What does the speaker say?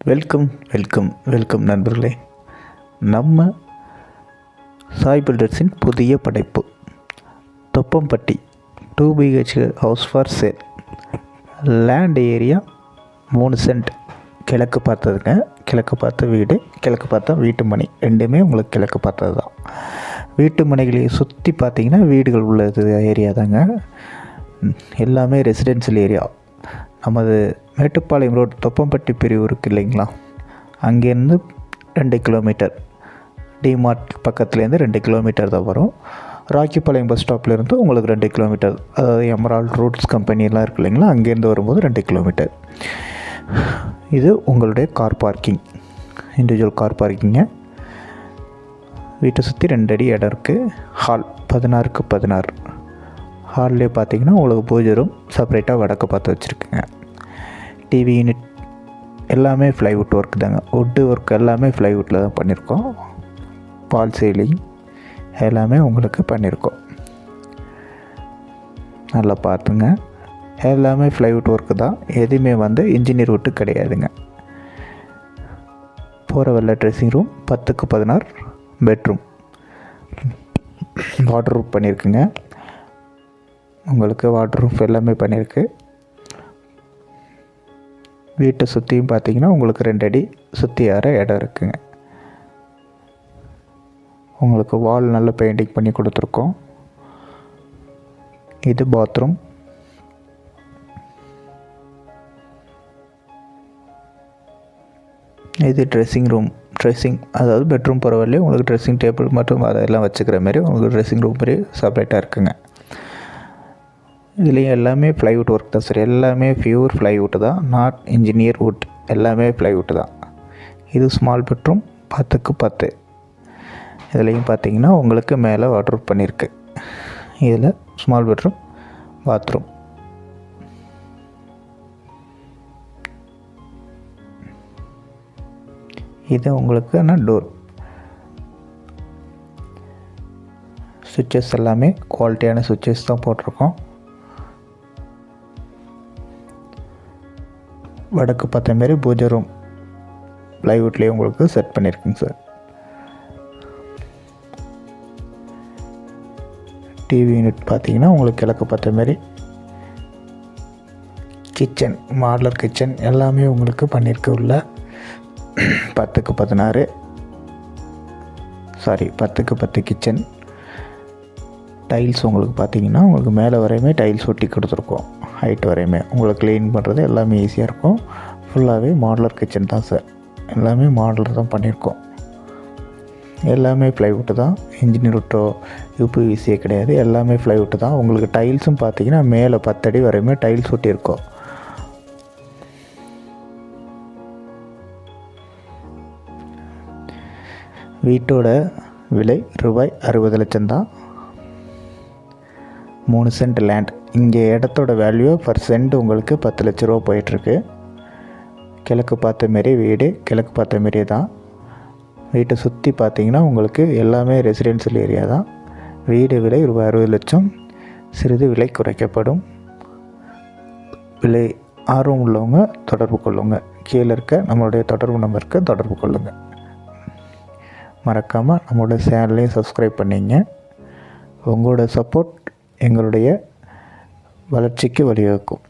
Welcome நண்பர்களே. நம்ம சாய் பில்டர்ஸின் புதிய படைப்பு Thoppampatti 2 BH house for sale. Land area 3 cent. கிழக்கு பார்த்ததுங்க, கிழக்கு பார்த்த வீடு, கிழக்கு பார்த்தா வீட்டு மனை, ரெண்டுமே உங்களுக்கு கிழக்கு பார்த்தது தான். வீட்டு மனைகளையும் சுற்றி பார்த்தீங்கன்னா வீடுகள் உள்ளது ஏரியா தாங்க. எல்லாமே ரெசிடென்ஷியல் ஏரியா. நமது மேட்டுப்பாளையம் ரோடு தொப்பம்பட்டி பிரிவு இருக்குது இல்லைங்களா, அங்கேருந்து 2 கிலோமீட்டர், டிமார்ட் பக்கத்துலேருந்து 2 கிலோமீட்டர் தான் வரும். ராக்கிப்பாளையம் பஸ் ஸ்டாப்லேருந்து உங்களுக்கு 2 கிலோமீட்டர், அதாவது எமரால்ட் ரூட்ஸ் கம்பெனிலாம் இருக்குது இல்லைங்களா, அங்கேருந்து வரும்போது 2 கிலோமீட்டர். இது உங்களுடைய கார் பார்க்கிங், இண்டிவிஜுவல் கார் பார்க்கிங்க. வீட்டை சுற்றி 2 அடி இடம் இருக்குது. ஹால் 16க்கு 16. ஹால்லே பார்த்தீங்கன்னா உங்களுக்கு பூஜை ரூம் செப்பரேட்டாக வடக்கு பார்த்து வச்சுருக்குங்க. டிவி யூனிட் எல்லாமே ப்ளைவுட் ஒர்க் தாங்க. வுட்டு ஒர்க் எல்லாமே ப்ளைவுட்டில் தான் பண்ணியிருக்கோம். பால் சீலிங் எல்லாமே உங்களுக்கு பண்ணியிருக்கோம். நல்லா பார்த்துங்க, எல்லாமே ப்ளைவுட் ஒர்க்கு தான். எதுவுமே இன்ஜினியர் வுட்டு கிடையாதுங்க. போகிற வெள்ள ட்ரெஸ்ஸிங் ரூம் 10க்கு 16. பெட்ரூம் வாட்டர் ரூஃப் பண்ணியிருக்குங்க. உங்களுக்கு வாட்டர் ரூஃப் எல்லாமே பண்ணியிருக்கு. வீட்டை சுற்றியும் பார்த்தீங்கன்னா உங்களுக்கு 2 அடி சுற்றி ஏற இடம் இருக்குங்க. உங்களுக்கு வால் நல்ல பெயிண்டிங் பண்ணி கொடுத்துருக்கோம். இது பாத்ரூம். இது ட்ரெஸ்ஸிங் ரூம். அதாவது பெட்ரூம் போகிற வரையிலே உங்களுக்கு ட்ரெஸ்ஸிங் டேபிள் மற்றும் அதெல்லாம் வச்சுக்கிற மாதிரி உங்களுக்கு ட்ரெஸ்ஸிங் ரூம் மாதிரி செப்பரேட்டாக இருக்குங்க. இதுலேயும் எல்லாமே ப்ளைவுட் ஒர்க் தான் சார். எல்லாமே பியூர் ப்ளைவுட் தான், நாட் இன்ஜினியர் வுட். எல்லாமே ப்ளைவுட் தான். இது ஸ்மால் பெட்ரூம் 10க்கு 10. இதுலேயும் பார்த்தீங்கன்னா உங்களுக்கு மேலே வாட்டர் பண்ணியிருக்கு. இதில் ஸ்மால் பெட்ரூம், பாத்ரூம். இது உங்களுக்கு டோர். சுவிட்சஸ் எல்லாமே குவாலிட்டியான சுவிட்சஸ் தான் போட்டிருக்கோம். வடக்கு பார்த்த மாரி பூஜை ரூம் ப்ளைவுட்லேயே உங்களுக்கு செட் பண்ணியிருக்குங்க சார். டிவி யூனிட் பார்த்தீங்கன்னா உங்களுக்கு கிழக்கு பார்த்த மாரி. கிச்சன், மாடலர் கிச்சன் எல்லாமே உங்களுக்கு பண்ணியிருக்கு. உள்ள 10க்கு 16, 10க்கு 10 கிச்சன். டைல்ஸ் உங்களுக்கு பார்த்தீங்கன்னா உங்களுக்கு மேலே வரையுமே டைல்ஸ் ஒட்டி கொடுத்துருக்கோம். ஹைட் வரையுமே உங்களுக்கு க்ளீன் பண்ணுறது எல்லாமே ஈஸியாக இருக்கும். ஃபுல்லாகவே மாடலர் கிச்சன் தான் சார். எல்லாமே மாடலர் தான் பண்ணியிருக்கோம். எல்லாமே ப்ளைவுட்டு தான். இன்ஜினியர் வுட்டோ யூபிவிசியே கிடையாது. எல்லாமே ப்ளைவுட்டு தான். உங்களுக்கு டைல்ஸும் பார்த்தீங்கன்னா மேலே 10 அடி வரையுமே டைல்ஸ் ஒட்டியிருக்கோம். வீட்டோட விலை ரூபாய் 60 லட்சம் தான். 3 சென்ட் லேண்ட். இங்கே இடத்தோட வேல்யூ பர் சென்ட் உங்களுக்கு 10 லட்ச ரூபா போயிட்டுருக்கு. கிழக்கு பார்த்த மாரி வீடு, கிழக்கு பார்த்த மாரியே தான். வீட்டை சுற்றி பார்த்தீங்கன்னா உங்களுக்கு எல்லாமே ரெசிடென்ஷியல் ஏரியா தான். வீடு விலை ரூபாய் 60 லட்சம். சிறிது விலை குறைக்கப்படும். விலை ஆர்வம் உள்ளவங்க தொடர்பு கொள்ளுங்க. கீழே இருக்க நம்மளுடைய தொடர்பு நம்பருக்கு தொடர்பு கொள்ளுங்க. மறக்காமல் நம்மளோட சேனலையும் சப்ஸ்கிரைப் பண்ணிங்க. உங்களோட சப்போர்ட் எங்களுடைய வளர்ச்சிக்கு வழிவகுக்கும்.